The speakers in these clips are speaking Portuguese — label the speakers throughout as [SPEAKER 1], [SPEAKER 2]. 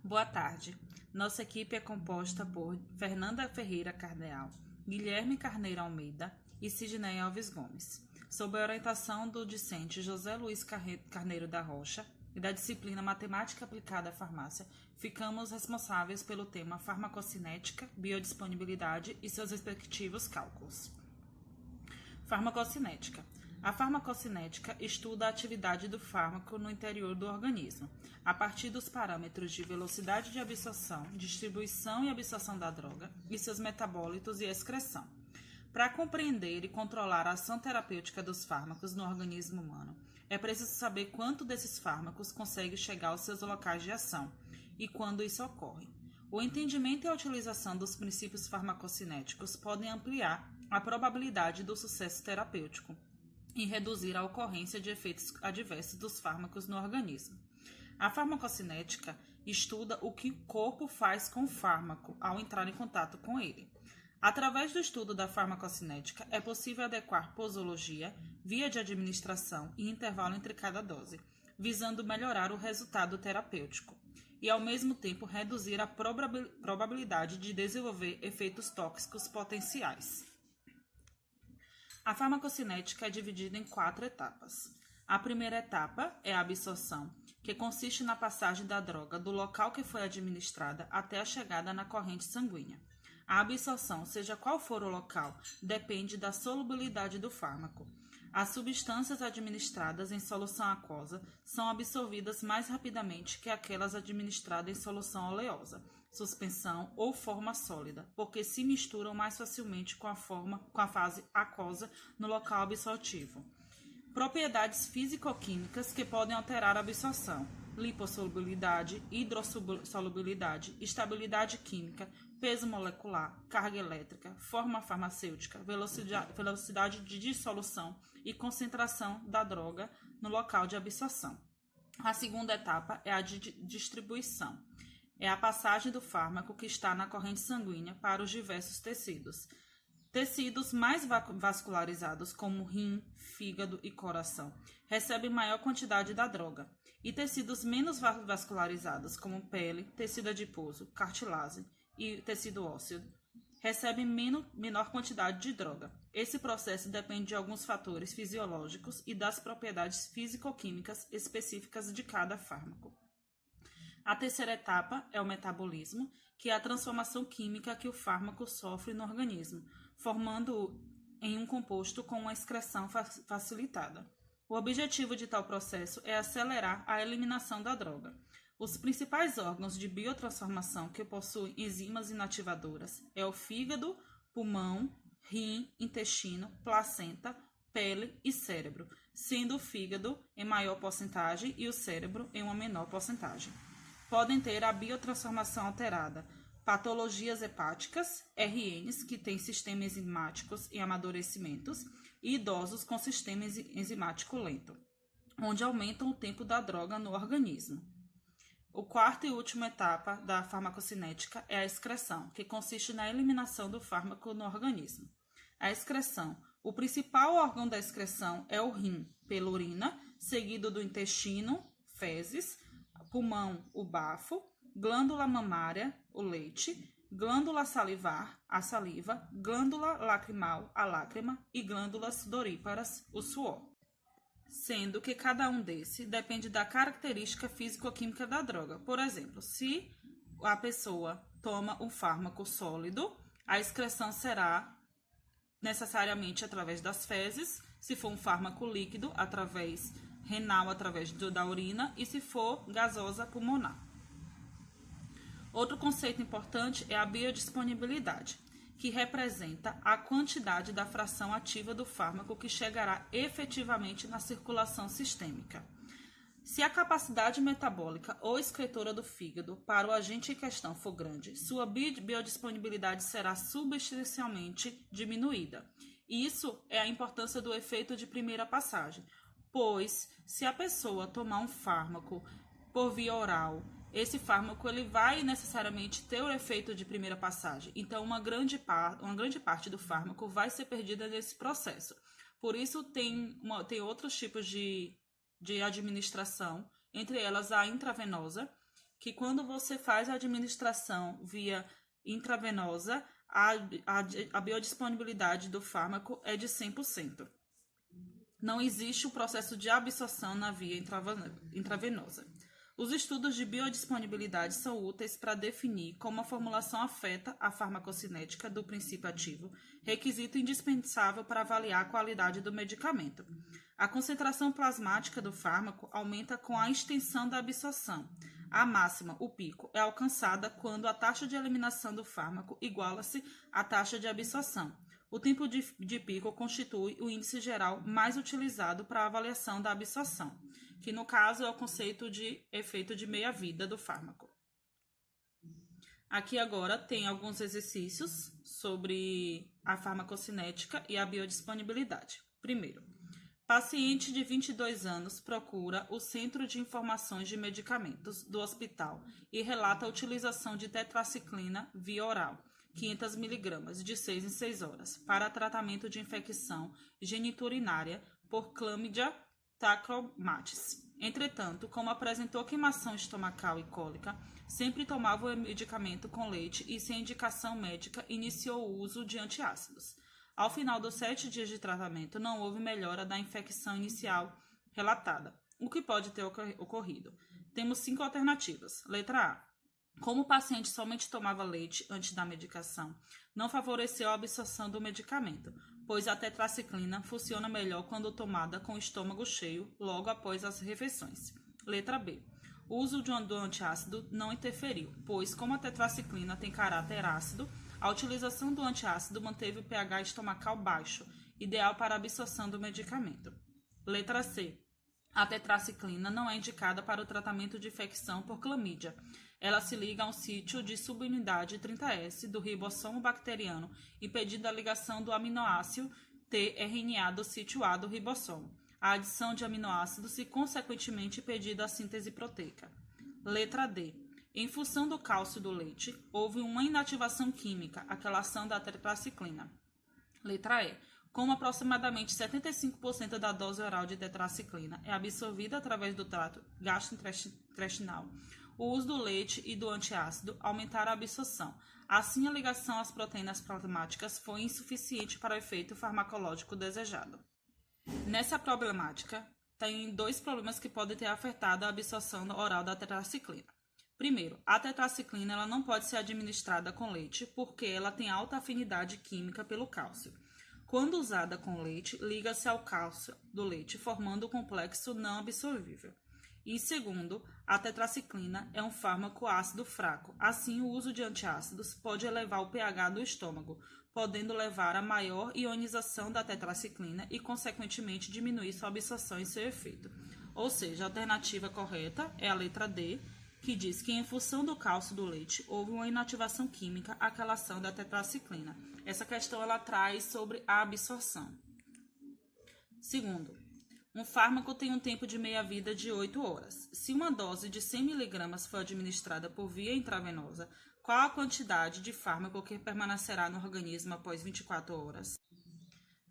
[SPEAKER 1] Boa tarde. Nossa equipe é composta por Fernanda Ferreira Cardeal, Guilherme Carneiro Almeida e Sidney Alves Gomes, sob a orientação do discente José Luiz Carneiro da Rocha e da disciplina Matemática Aplicada à Farmácia. Ficamos responsáveis pelo tema farmacocinética, biodisponibilidade e seus respectivos cálculos. Farmacocinética. A farmacocinética estuda a atividade do fármaco no interior do organismo, a partir dos parâmetros de velocidade de absorção, distribuição e absorção da droga e seus metabólitos e excreção. Para compreender e controlar a ação terapêutica dos fármacos no organismo humano, é preciso saber quanto desses fármacos consegue chegar aos seus locais de ação e quando isso ocorre. O entendimento e a utilização dos princípios farmacocinéticos podem ampliar a probabilidade do sucesso terapêutico e reduzir a ocorrência de efeitos adversos dos fármacos no organismo. A farmacocinética estuda o que o corpo faz com o fármaco ao entrar em contato com ele. Através do estudo da farmacocinética, é possível adequar posologia, via de administração e intervalo entre cada dose, visando melhorar o resultado terapêutico e, ao mesmo tempo, reduzir a probabilidade de desenvolver efeitos tóxicos potenciais. A farmacocinética é dividida em 4 etapas. A primeira etapa é a absorção, que consiste na passagem da droga do local que foi administrada até a chegada na corrente sanguínea. A absorção, seja qual for o local, depende da solubilidade do fármaco. As substâncias administradas em solução aquosa são absorvidas mais rapidamente que aquelas administradas em solução oleosa, suspensão ou forma sólida, porque se misturam mais facilmente com a fase aquosa no local absortivo. Propriedades físico-químicas que podem alterar a absorção: lipossolubilidade, hidrossolubilidade, estabilidade química, peso molecular, carga elétrica, forma farmacêutica, velocidade de dissolução e concentração da droga no local de absorção. A segunda etapa é a de distribuição. É a passagem do fármaco que está na corrente sanguínea para os diversos tecidos. Tecidos mais vascularizados, como rim, fígado e coração, recebem maior quantidade da droga, e tecidos menos vascularizados, como pele, tecido adiposo, cartilagem e tecido ósseo, recebem menor quantidade de droga. Esse processo depende de alguns fatores fisiológicos e das propriedades físico-químicas específicas de cada fármaco. A terceira etapa é o metabolismo, que é a transformação química que o fármaco sofre no organismo, formando-o em um composto com uma excreção facilitada. O objetivo de tal processo é acelerar a eliminação da droga. Os principais órgãos de biotransformação que possuem enzimas inativadoras é o fígado, pulmão, rim, intestino, placenta, pele e cérebro, sendo o fígado em maior porcentagem e o cérebro em uma menor porcentagem. Podem ter a biotransformação alterada, patologias hepáticas, RNs, que têm sistemas enzimáticos em amadurecimentos, e idosos com sistema enzimático lento, onde aumentam o tempo da droga no organismo. O quarto e última etapa da farmacocinética é a excreção, que consiste na eliminação do fármaco no organismo. A excreção. O principal órgão da excreção é o rim, pela urina, seguido do intestino, fezes, pulmão, o bafo, glândula mamária, o leite, glândula salivar, a saliva, glândula lacrimal, a lágrima e glândulas sudoríparas, o suor. Sendo que cada um desses depende da característica físico-química da droga. Por exemplo, se a pessoa toma um fármaco sólido, a excreção será necessariamente através das fezes, se for um fármaco líquido, através renal, através da urina, e se for gasosa, pulmonar. Outro conceito importante é a biodisponibilidade, que representa a quantidade da fração ativa do fármaco que chegará efetivamente na circulação sistêmica. Se a capacidade metabólica ou excretora do fígado para o agente em questão for grande, sua biodisponibilidade será substancialmente diminuída. Isso é a importância do efeito de primeira passagem, pois se a pessoa tomar um fármaco por via oral, esse fármaco ele vai necessariamente ter o efeito de primeira passagem. Então, uma grande parte do fármaco vai ser perdida nesse processo. Por isso, tem outros tipos de administração, entre elas a intravenosa, que quando você faz a administração via intravenosa, a biodisponibilidade do fármaco é de 100%. Não existe o processo de absorção na via intravenosa. Os estudos de biodisponibilidade são úteis para definir como a formulação afeta a farmacocinética do princípio ativo, requisito indispensável para avaliar a qualidade do medicamento. A concentração plasmática do fármaco aumenta com a extensão da absorção. A máxima, o pico, é alcançada quando a taxa de eliminação do fármaco iguala-se à taxa de absorção. O tempo de pico constitui o índice geral mais utilizado para a avaliação da absorção, que no caso é o conceito de efeito de meia-vida do fármaco. Aqui agora tem alguns exercícios sobre a farmacocinética e a biodisponibilidade. Primeiro, paciente de 22 anos procura o Centro de Informações de Medicamentos do hospital e relata a utilização de tetraciclina via oral, 500 mg, de 6 em 6 horas, para tratamento de infecção geniturinária por Chlamydia trachomatis. Entretanto, como apresentou queimação estomacal e cólica, sempre tomava o medicamento com leite e, sem indicação médica, iniciou o uso de antiácidos. Ao final dos 7 dias de tratamento, não houve melhora da infecção inicial relatada. O que pode ter ocorrido? Temos 5 alternativas. Letra A. Como o paciente somente tomava leite antes da medicação, não favoreceu a absorção do medicamento, pois a tetraciclina funciona melhor quando tomada com o estômago cheio logo após as refeições. Letra B. O uso do antiácido não interferiu, pois como a tetraciclina tem caráter ácido, a utilização do antiácido manteve o pH estomacal baixo, ideal para a absorção do medicamento. Letra C. A tetraciclina não é indicada para o tratamento de infecção por clamídia. Ela se liga a um sítio de subunidade 30S do ribossomo bacteriano, impedindo a ligação do aminoácido tRNA do sítio A do ribossomo, a adição de aminoácidos e, consequentemente, impedindo a síntese proteica. Letra D. Em função do cálcio do leite, houve uma inativação química, a quelação da tetraciclina. Letra E. Como aproximadamente 75% da dose oral de tetraciclina é absorvida através do trato gastrointestinal, o uso do leite e do antiácido aumentaram a absorção. Assim, a ligação às proteínas plasmáticas foi insuficiente para o efeito farmacológico desejado. Nessa problemática, tem 2 problemas que podem ter afetado a absorção oral da tetraciclina. Primeiro, a tetraciclina ela não pode ser administrada com leite porque ela tem alta afinidade química pelo cálcio. Quando usada com leite, liga-se ao cálcio do leite, formando o complexo não absorvível. E segundo, a tetraciclina é um fármaco ácido fraco. Assim, o uso de antiácidos pode elevar o pH do estômago, podendo levar a maior ionização da tetraciclina e, consequentemente, diminuir sua absorção e seu efeito. Ou seja, a alternativa correta é a letra D, que diz que, em função do cálcio do leite, houve uma inativação química, a quelação da tetraciclina. Essa questão ela traz sobre a absorção. Segundo, um fármaco tem um tempo de meia-vida de 8 horas. Se uma dose de 100 mg for administrada por via intravenosa, qual a quantidade de fármaco que permanecerá no organismo após 24 horas?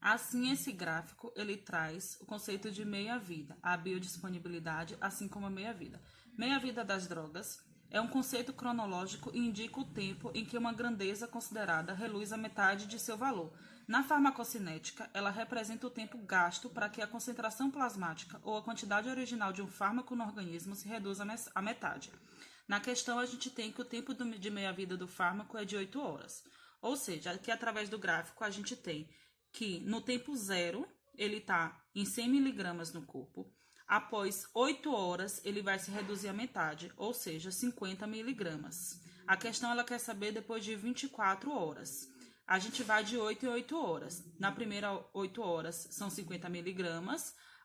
[SPEAKER 1] Assim, esse gráfico ele traz o conceito de meia-vida, a biodisponibilidade, assim como a meia-vida. Meia-vida das drogas é um conceito cronológico e indica o tempo em que uma grandeza considerada reluz a metade de seu valor. Na farmacocinética, ela representa o tempo gasto para que a concentração plasmática ou a quantidade original de um fármaco no organismo se reduza à metade. Na questão, a gente tem que o tempo de meia-vida do fármaco é de 8 horas. Ou seja, aqui através do gráfico a gente tem que no tempo zero ele está em 100 mg no corpo. Após 8 horas, ele vai se reduzir à metade, ou seja, 50 mg. A questão ela quer saber depois de 24 horas. A gente vai de 8 em 8 horas. Na primeira 8 horas são 50 mg.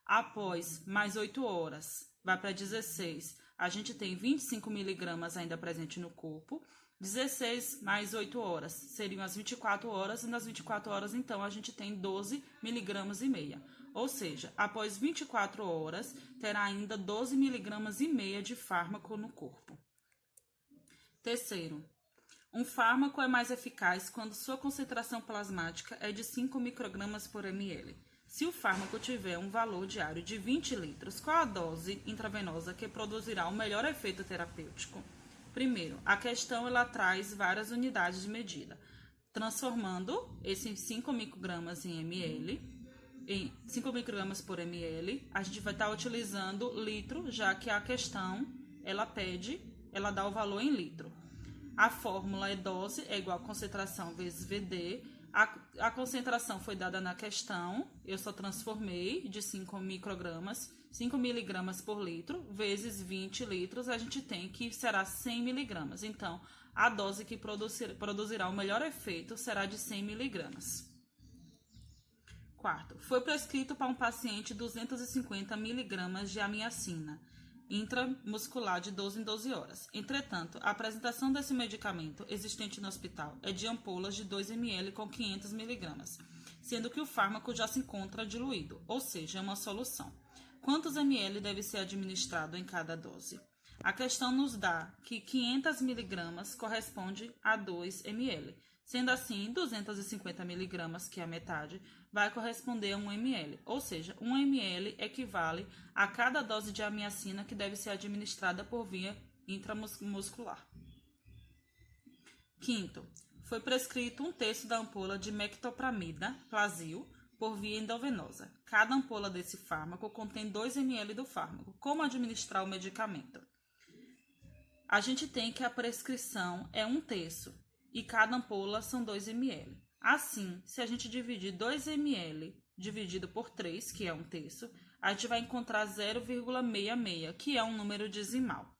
[SPEAKER 1] Após mais 8 horas, vai para 16. A gente tem 25 mg ainda presente no corpo. 16 mais 8 horas seriam as 24 horas. E nas 24 horas, então, a gente tem 12 mg e meia. Ou seja, após 24 horas, terá ainda 12 mg e meia de fármaco no corpo. Terceiro, um fármaco é mais eficaz quando sua concentração plasmática é de 5 microgramas por ml. Se o fármaco tiver um valor diário de 20 litros, qual a dose intravenosa que produzirá o melhor efeito terapêutico? Primeiro, a questão ela traz várias unidades de medida, transformando esses 5 microgramas em ml, em 5 microgramas por ml, a gente vai estar utilizando litro, já que a questão ela dá o valor em litro. A fórmula é dose é igual a concentração vezes VD. A concentração foi dada na questão, eu só transformei de 5 microgramas, 5 miligramas por litro, vezes 20 litros, a gente tem que será 100 miligramas. Então, a dose que produzirá o melhor efeito será de 100 miligramas. Quarto, foi prescrito para um paciente 250 miligramas de amiacina intramuscular de 12 em 12 horas. Entretanto, a apresentação desse medicamento existente no hospital é de ampolas de 2 ml com 500 miligramas, sendo que o fármaco já se encontra diluído, ou seja, é uma solução. Quantos ml deve ser administrado em cada dose? A questão nos dá que 500 miligramas corresponde a 2 ml. Sendo assim, 250 miligramas, que é a metade, vai corresponder a 1 ml, ou seja, 1 ml equivale a cada dose de amiacina que deve ser administrada por via intramuscular. Quinto, foi prescrito 1/3 da ampola de mectopramida, Plasil, por via endovenosa. Cada ampola desse fármaco contém 2 ml do fármaco. Como administrar o medicamento? A gente tem que a prescrição é 1/3 e cada ampola são 2 ml. Assim, se a gente dividir 2 ml dividido por 3, que é 1/3, a gente vai encontrar 0,66, que é um número decimal.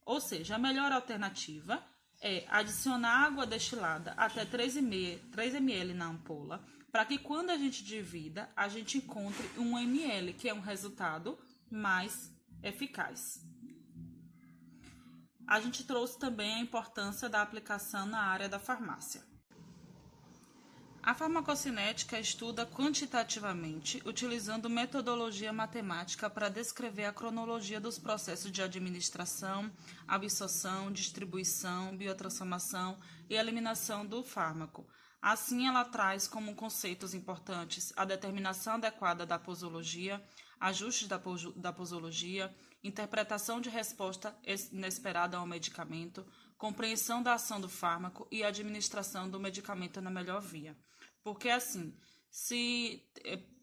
[SPEAKER 1] Ou seja, a melhor alternativa é adicionar água destilada até 3 ml na ampola, para que quando a gente divida, a gente encontre 1 ml, que é um resultado mais eficaz. A gente trouxe também a importância da aplicação na área da farmácia. A farmacocinética estuda quantitativamente, utilizando metodologia matemática para descrever a cronologia dos processos de administração, absorção, distribuição, biotransformação e eliminação do fármaco. Assim, ela traz como conceitos importantes a determinação adequada da posologia, ajustes da posologia, interpretação de resposta inesperada ao medicamento, compreensão da ação do fármaco e administração do medicamento na melhor via. Porque assim,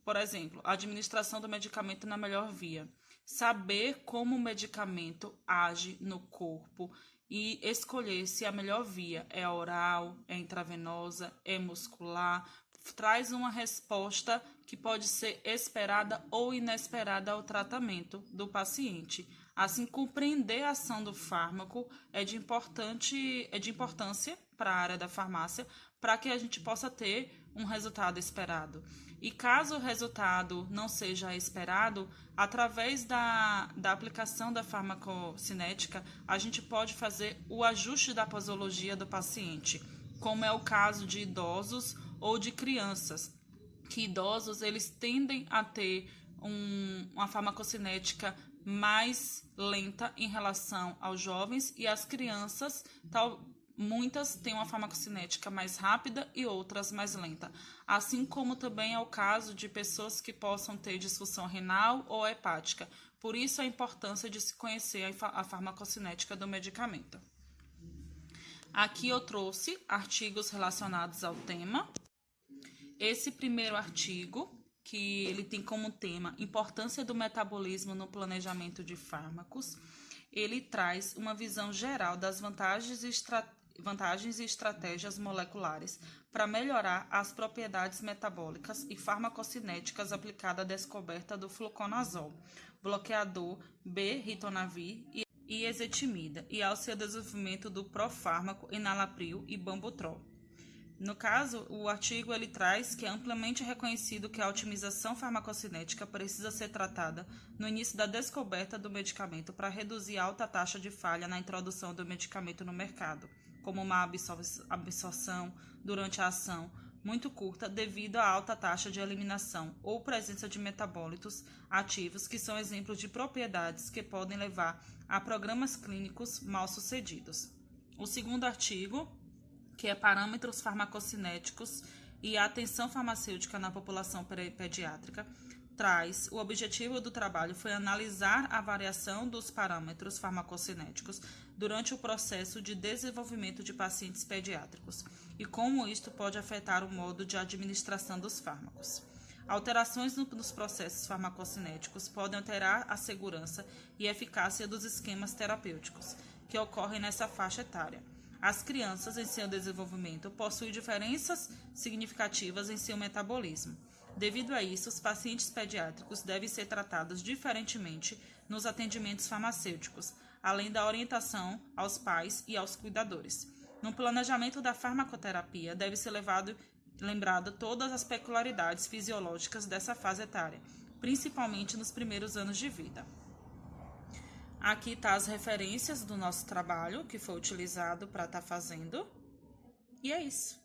[SPEAKER 1] por exemplo, a administração do medicamento na melhor via, saber como o medicamento age no corpo e escolher se a melhor via é oral, é intravenosa, é muscular, traz uma resposta que pode ser esperada ou inesperada ao tratamento do paciente. Assim, compreender a ação do fármaco é de importância para a área da farmácia, para que a gente possa ter um resultado esperado. E caso o resultado não seja esperado, através da aplicação da farmacocinética, a gente pode fazer o ajuste da posologia do paciente, como é o caso de idosos ou de crianças, que idosos eles tendem a ter uma farmacocinética mais lenta em relação aos jovens, e as crianças, muitas têm uma farmacocinética mais rápida e outras mais lenta. Assim como também é o caso de pessoas que possam ter disfunção renal ou hepática. Por isso a importância de se conhecer a farmacocinética do medicamento. Aqui eu trouxe artigos relacionados ao tema. Esse primeiro artigo, que ele tem como tema importância do metabolismo no planejamento de fármacos, ele traz uma visão geral das vantagens e estratégias moleculares para melhorar as propriedades metabólicas e farmacocinéticas aplicadas à descoberta do fluconazol, bloqueador B-ritonavir e ezetimibe, e ao seu desenvolvimento do profármaco enalapril e bambutrol. No caso, o artigo ele traz que é amplamente reconhecido que a otimização farmacocinética precisa ser tratada no início da descoberta do medicamento para reduzir a alta taxa de falha na introdução do medicamento no mercado, como uma absorção durante a ação muito curta devido à alta taxa de eliminação ou presença de metabólitos ativos, que são exemplos de propriedades que podem levar a programas clínicos mal sucedidos. O segundo artigo, que é parâmetros farmacocinéticos e a atenção farmacêutica na população pediátrica, o objetivo do trabalho foi analisar a variação dos parâmetros farmacocinéticos durante o processo de desenvolvimento de pacientes pediátricos e como isto pode afetar o modo de administração dos fármacos. Alterações nos processos farmacocinéticos podem alterar a segurança e eficácia dos esquemas terapêuticos que ocorrem nessa faixa etária. As crianças, em seu desenvolvimento, possuem diferenças significativas em seu metabolismo. Devido a isso, os pacientes pediátricos devem ser tratados diferentemente nos atendimentos farmacêuticos, além da orientação aos pais e aos cuidadores. No planejamento da farmacoterapia, deve ser lembrado todas as peculiaridades fisiológicas dessa fase etária, principalmente nos primeiros anos de vida. Aqui tá as referências do nosso trabalho que foi utilizado para estar fazendo. E é isso.